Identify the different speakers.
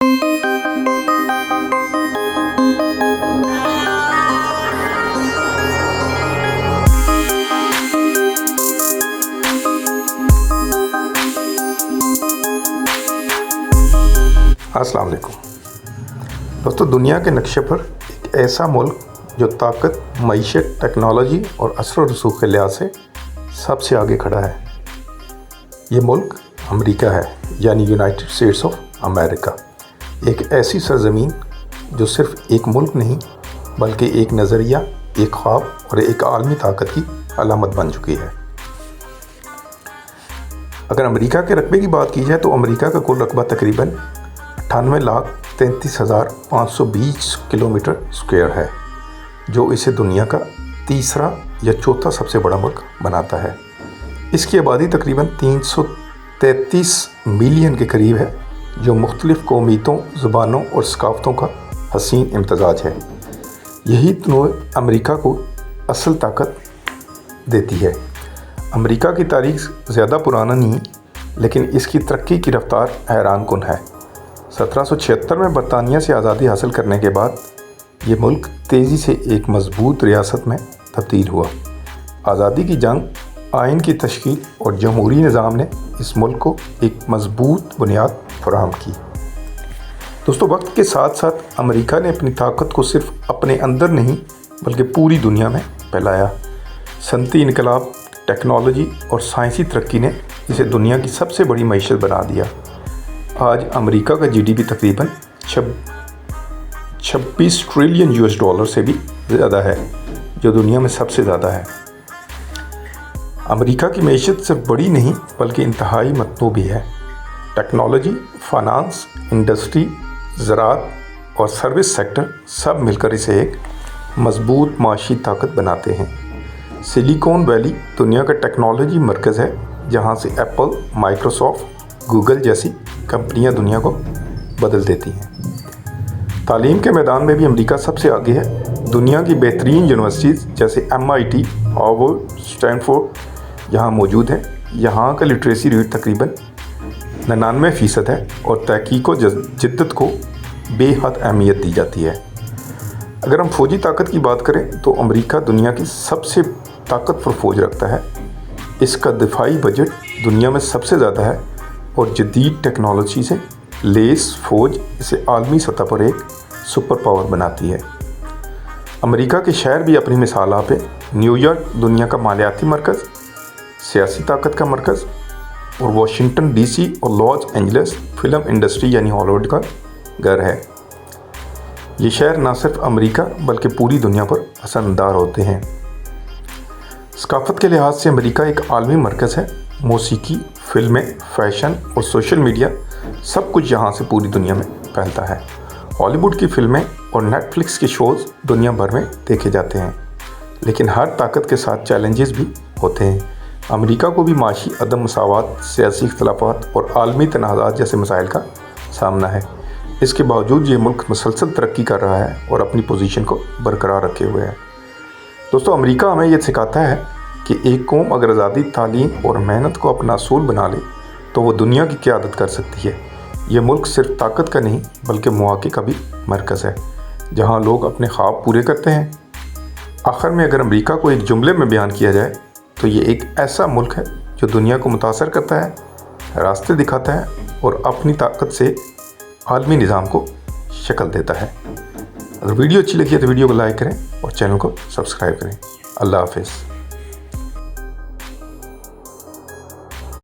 Speaker 1: अस्सलाम वालेकुम दोस्तों, दुनिया के नक्शे पर एक ऐसा मुल्क जो ताकत, मईशत, टेक्नोलॉजी और असर और रसूख के लिहाज से सबसे आगे खड़ा है, ये मुल्क अमेरिका है, यानी यूनाइटेड स्टेट्स ऑफ अमेरिका। एक ऐसी सरजमीन जो सिर्फ एक मुल्क नहीं बल्कि एक नज़रिया, एक ख्वाब और एक आलमी ताकत की अलामत बन चुकी है। अगर अमेरिका के रकबे की बात की जाए तो अमेरिका का कुल रकबा तकरीबन 98,33,520 किलोमीटर स्क्वायर है, जो इसे दुनिया का तीसरा या चौथा सबसे बड़ा मुल्क बनाता है। इसकी आबादी तकरीबन 333 मिलियन के करीब है, जो मुख्तलिफ़ कौमियतों, ज़ुबानों और सकाफ़तों का हसीन इम्तज़ाज है। यही तनों अमेरिका को असल ताकत देती है। अमेरिका की तारीख़ ज़्यादा पुराना नहीं, लेकिन इसकी तरक्की की रफ्तार हैरान कुन है। 1776 में बरतानिया से आज़ादी हासिल करने के बाद ये मुल्क तेज़ी से एक मजबूत रियासत में तब्दील हुआ। आज़ादी की जंग, आइन की तश्कील और जमहूरी निज़ाम ने इस मुल्क को एक मजबूत बुनियाद फराहम की। दोस्तों, वक्त के साथ साथ अमेरिका ने अपनी ताकत को सिर्फ अपने अंदर नहीं बल्कि पूरी दुनिया में फैलाया। सनती इनकलाब, टेक्नोलॉजी और साइंसी तरक्की ने इसे दुनिया की सबसे बड़ी मईशत बना दिया। आज अमेरिका का जीडीपी तकरीबन 26 ट्रिलियन यूएस डॉलर से भी ज़्यादा है, जो दुनिया में सबसे ज़्यादा है। अमेरिका की मईशत सिर्फ बड़ी नहीं बल्कि इंतहाई मतनूع भी है। टेक्नोलॉजी, फाइनेंस, इंडस्ट्री, ज़राअत और सर्विस सेक्टर सब मिलकर इसे एक मजबूत माशी ताकत बनाते हैं। सिलिकॉन वैली दुनिया का टेक्नोलॉजी मरकज़ है, जहाँ से एप्पल, माइक्रोसॉफ्ट, गूगल जैसी कंपनियां दुनिया को बदल देती हैं। तालीम के मैदान में भी अमेरिका सबसे आगे है। दुनिया की बेहतरीन यूनिवर्सिटीज़ जैसे MIT, हार्वर्ड, स्टैनफोर्ड यहाँ मौजूद है। यहाँ का लिटरेसी रेट तकरीबन 99% है और तहकीक व जिद्दत को बेहद अहमियत दी जाती है। अगर हम फ़ौजी ताकत की बात करें तो अमेरिका दुनिया की सबसे ताकतवर फ़ौज रखता है। इसका दिफाई बजट दुनिया में सबसे ज़्यादा है और जदीद टेक्नोलॉजी से लेस फ़ौज इसे आलमी सतह पर एक सुपर पावर बनाती है। अमेरिका के शहर भी अपनी मिसाल आप है। न्यूयॉर्क दुनिया का मालियाती मरकज़, सियासी ताकत का मरकज़ और वाशिंगटन DC और लॉस एंजलिस फ़िल्म इंडस्ट्री यानी हॉलीवुड का घर है। ये शहर न सिर्फ अमेरिका बल्कि पूरी दुनिया पर असरअंदाज होते हैं। सकाफ़त के लिहाज से अमेरिका एक आलमी मरकज़ है। मौसीकी, फ़िल्में, फ़ैशन और सोशल मीडिया सब कुछ यहाँ से पूरी दुनिया में फैलता है। हॉलीवुड की फ़िल्में और नेटफ्लिक्स के शोज़ दुनिया भर में देखे जाते हैं, लेकिन हर ताकत के साथ चैलेंजेस भी होते हैं। अमेरिका को भी माशी अदम मसावत, सियासी इख्तलाफात और आलमी तनाज़ात जैसे मसाइल का सामना है। इसके बावजूद ये मुल्क मुसलसल तरक्की कर रहा है और अपनी पोजीशन को बरकरार रखे हुए है। दोस्तों, अमेरिका हमें ये सिखाता है कि एक कौम अगर आज़ादी, तालीम और मेहनत को अपना असूल बना ले तो वो दुनिया की क़यादत कर सकती है। ये मुल्क सिर्फ ताकत का नहीं बल्कि मौक़े का भी मरकज़ है, जहाँ लोग अपने ख्वाब पूरे करते हैं। आखिर में अगर अमेरिका को एक जुमले में बयान किया जाए तो ये एक ऐसा मुल्क है जो दुनिया को मुतासर करता है, रास्ते दिखाता है और अपनी ताकत से आलमी निज़ाम को शक्ल देता है। अगर वीडियो अच्छी लगी है तो वीडियो को लाइक करें और चैनल को सब्सक्राइब करें। अल्लाह हाफ़िज़।